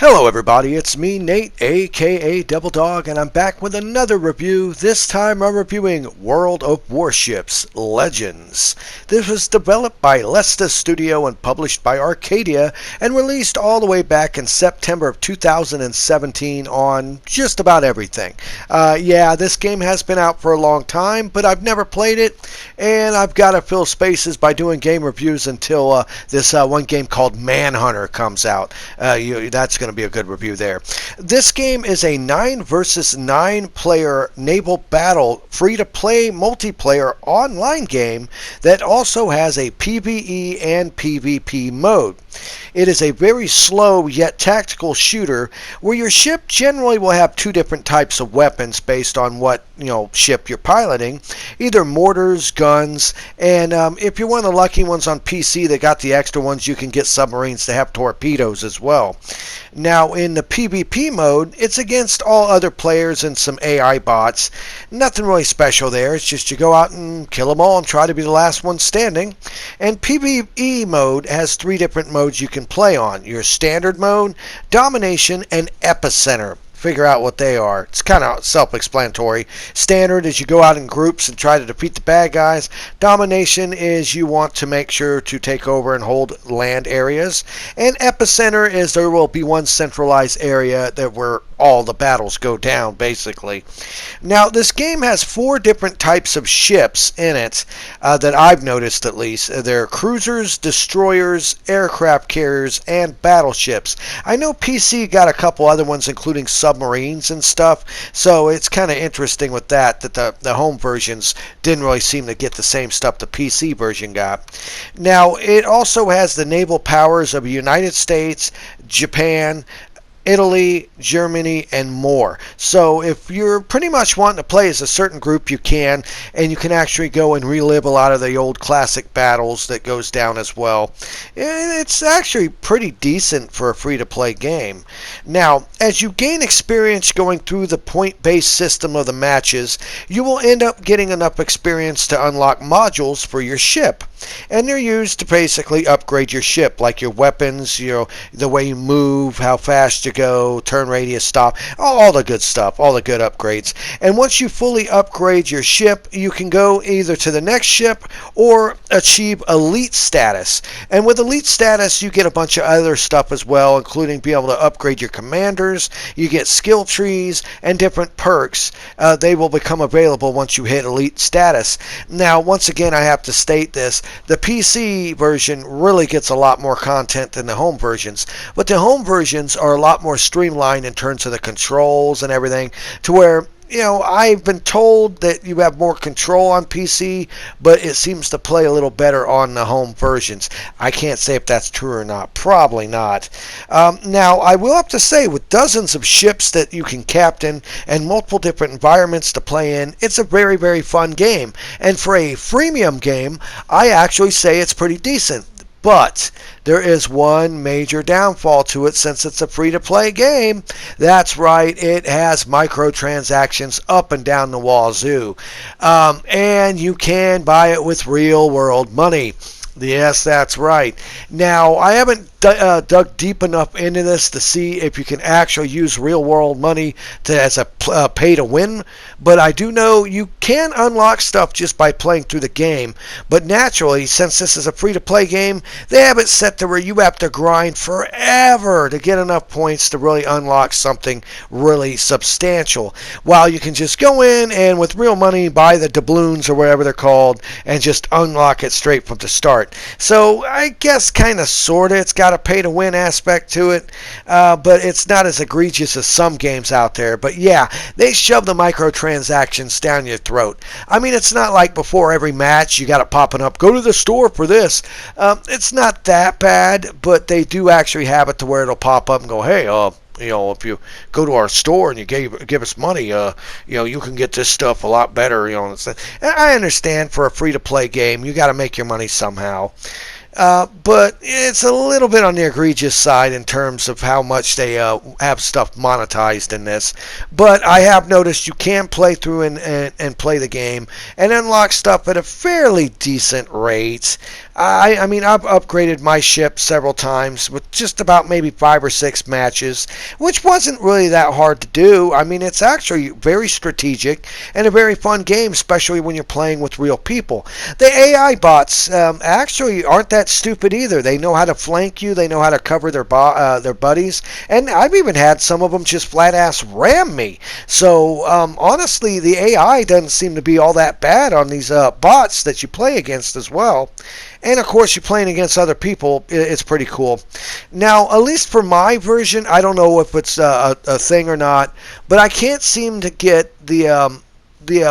Hello everybody, it's me Nate aka Devil Dog, and I'm back with another review. This time I'm reviewing World of Warships Legends. This was developed by Lesta Studio and published by Arcadia and released all the way back in September of 2017 on just about everything. Yeah, this game has been out for a long time, but I've never played it, and I've got to fill spaces by doing game reviews until this one game called Manhunter comes out. That's going to be a good review there. This game is a 9 versus 9 player naval battle free-to-play multiplayer online game that also has a PvE and PvP mode. It is a very slow yet tactical shooter where your ship generally will have two different types of weapons based on what ship you're piloting, either mortars, guns, and if you're one of the lucky ones on PC that got the extra ones, you can get submarines to have torpedoes as well. Now in the PvP mode, it's against all other players and some AI bots. Nothing really special there. It's just you go out and kill them all and try to be the last one standing. And PvE mode has 3 different modes you can play on: your standard mode, domination, and epicenter. Figure out what they are. It's kind of self-explanatory. Standard is you go out in groups and try to defeat the bad guys. Domination is you want to make sure to take over and hold land areas. And epicenter is there will be one centralized area where all the battles go down, basically. Now, this game has 4 different types of ships in it that I've noticed, at least. They're cruisers, destroyers, aircraft carriers, and battleships. I know PC got a couple other ones, including submarines and stuff, so it's kind of interesting with that the home versions didn't really seem to get the same stuff the PC version got. Now, it also has the naval powers of the United States, Japan, Italy, Germany, and more. So if you're pretty much wanting to play as a certain group, you can, and you can actually go and relive a lot of the old classic battles that goes down as well. It's actually pretty decent for a free-to-play game. Now, as you gain experience going through the point-based system of the matches, you will end up getting enough experience to unlock modules for your ship. And they're used to basically upgrade your ship, like your weapons, the way you move, how fast you go, turn radius, stop, all the good stuff, all the good upgrades. And once you fully upgrade your ship, you can go either to the next ship or achieve elite status. And with elite status, you get a bunch of other stuff as well, including being able to upgrade your commanders. You get skill trees and different perks. They will become available once you hit elite status. Now, once again, I have to state this. The PC version really gets a lot more content than the home versions, but the home versions are a lot more streamlined in terms of the controls and everything, to where I've been told that you have more control on PC, but it seems to play a little better on the home versions. I can't say if that's true or not. Probably not. Now, I will have to say, with dozens of ships that you can captain and multiple different environments to play in, it's a very, very fun game. And for a freemium game, I actually say it's pretty decent. But there is one major downfall to it since it's a free-to-play game. That's right, it has microtransactions up and down the wazoo. And you can buy it with real-world money. Yes, that's right. Now, I haven't dug deep enough into this to see if you can actually use real-world money as a pay-to-win, but I do know you can unlock stuff just by playing through the game. But naturally, since this is a free-to-play game, they have it set to where you have to grind forever to get enough points to really unlock something really substantial. While you can just go in and with real money buy the doubloons or whatever they're called and just unlock it straight from the start. So I guess kind of sort of it's got a pay to win aspect to it, but it's not as egregious as some games out there. But yeah, they shove the microtransactions down your throat. I mean, it's not like before every match you got it popping up, go to the store for this. It's not that bad, but they do actually have it to where it'll pop up and go, hey, if you go to our store and you give us money, you can get this stuff a lot better. And I understand for a free-to-play game, you got to make your money somehow. But it's a little bit on the egregious side in terms of how much they have stuff monetized in this. But I have noticed you can play through and play the game and unlock stuff at a fairly decent rate. I mean, I've upgraded my ship several times with just about maybe 5 or 6 matches, which wasn't really that hard to do. I mean, it's actually very strategic and a very fun game, especially when you're playing with real people. The AI bots actually aren't that stupid either. They know how to flank you. They know how to cover their buddies, and I've even had some of them just flat ass ram me. So honestly, the AI doesn't seem to be all that bad on these bots that you play against as well. And of course, you're playing against other people. It's pretty cool. Now, at least for my version, I don't know if it's a thing or not, but I can't seem to get the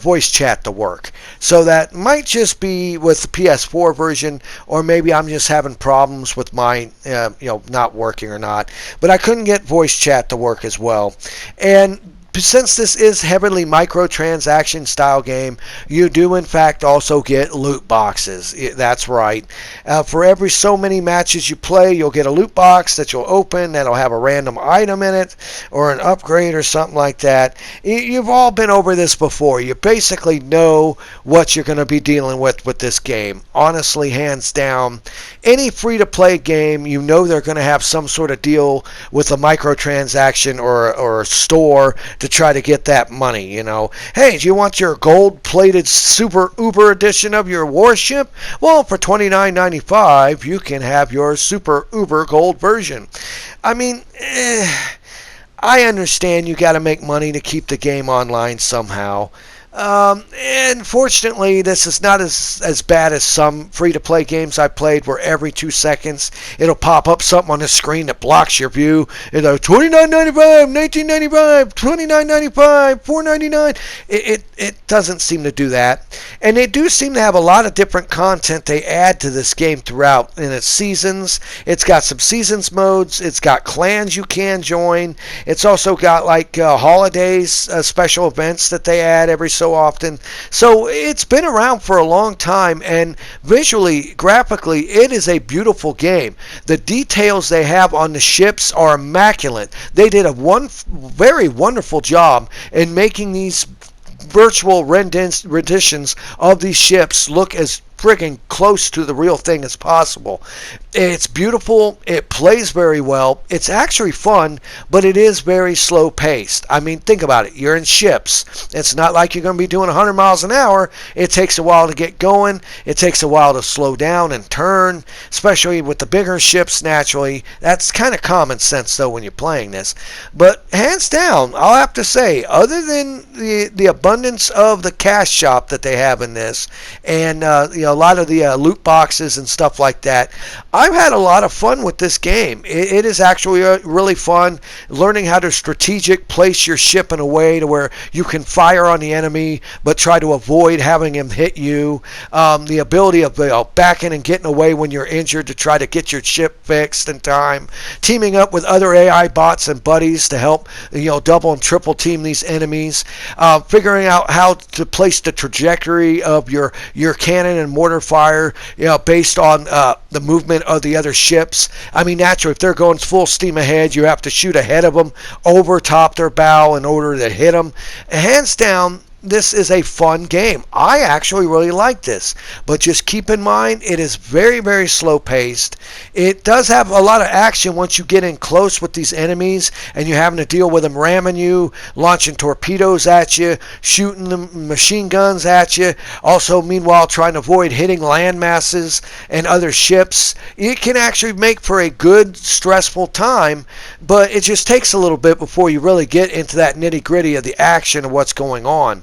voice chat to work. So that might just be with the PS4 version, or maybe I'm just having problems with mine, not working or not. But I couldn't get voice chat to work as well. And since this is heavily microtransaction style game, you do in fact also get loot boxes. That's right. For every so many matches you play, you'll get a loot box that you'll open that'll have a random item in it or an upgrade or something like that. You've all been over this before. You basically know what you're going to be dealing with this game. Honestly, hands down, any free-to-play game, you know they're going to have some sort of deal with a microtransaction or store to try to get that money. Hey, do you want your gold-plated super uber edition of your warship? Well, for $29.95 you can have your super uber gold version. I mean, I understand you got to make money to keep the game online somehow. And fortunately, this is not as bad as some free-to-play games I played, where every 2 seconds it'll pop up something on the screen that blocks your view. $29.95, $19.95, $29.95, $4.99. It doesn't seem to do that. And they do seem to have a lot of different content they add to this game throughout in its seasons. It's got some seasons modes. It's got clans you can join. It's also got like holidays, special events that they add every so often. So it's been around for a long time, and visually, graphically, it is a beautiful game. The details they have on the ships are immaculate. They did a very wonderful job in making these virtual renditions of these ships look as friggin' close to the real thing as possible. It's beautiful. It plays very well. It's actually fun, but it is very slow paced. I mean, think about it. You're in ships. It's not like you're going to be doing 100 miles an hour. It takes a while to get going. It takes a while to slow down and turn, especially with the bigger ships naturally. That's kind of common sense, though, when you're playing this. But hands down, I'll have to say, other than the abundance of the cash shop that they have in this, and a lot of the loot boxes and stuff like that, I've had a lot of fun with this game. It is actually really fun learning how to strategic place your ship in a way to where you can fire on the enemy but try to avoid having him hit you. The ability of backing and getting away when you're injured to try to get your ship fixed in time. Teaming up with other AI bots and buddies to help double and triple team these enemies. Figuring out how to place the trajectory of your cannon and mortar fire, based on the movement of the other ships. I mean, naturally, if they're going full steam ahead, you have to shoot ahead of them, over top their bow in order to hit them. Hands down, this is a fun game. I actually really like this, but just keep in mind it is very, very slow paced. It does have a lot of action once you get in close with these enemies and you're having to deal with them ramming you, launching torpedoes at you, shooting the machine guns at you. Also, meanwhile, trying to avoid hitting land masses and other ships. It can actually make for a good, stressful time, but it just takes a little bit before you really get into that nitty-gritty of the action of what's going on.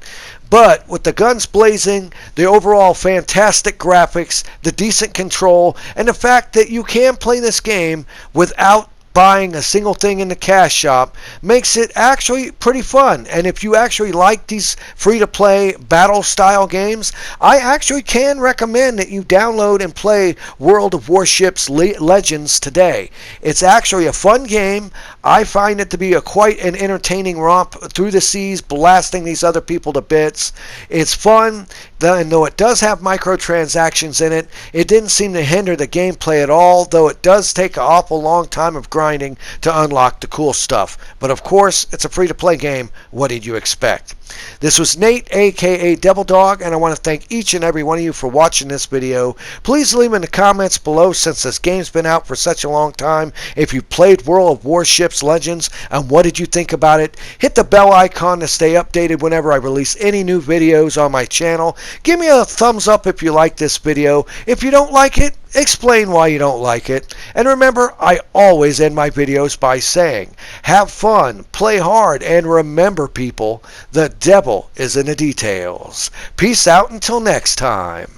But with the guns blazing, the overall fantastic graphics, the decent control, and the fact that you can play this game without buying a single thing in the cash shop makes it actually pretty fun. And if you actually like these free-to-play battle-style games, I actually can recommend that you download and play World of Warships Legends today. It's actually a fun game. I find it to be quite an entertaining romp through the seas, blasting these other people to bits. It's fun, and though it does have microtransactions in it, it didn't seem to hinder the gameplay at all, though it does take an awful long time of grinding grinding to unlock the cool stuff. But of course, it's a free-to-play game. What did you expect? This was Nate, aka Devil Dog, and I want to thank each and every one of you for watching this video. Please leave in the comments below, since this game's been out for such a long time, if you played World of Warships Legends and what did you think about it. Hit the bell icon to stay updated whenever I release any new videos on my channel. Give me a thumbs up if you like this video. If you don't like it, explain why you don't like it. And remember, I always end my videos by saying, have fun, play hard, and remember, people, the devil is in the details. Peace out until next time.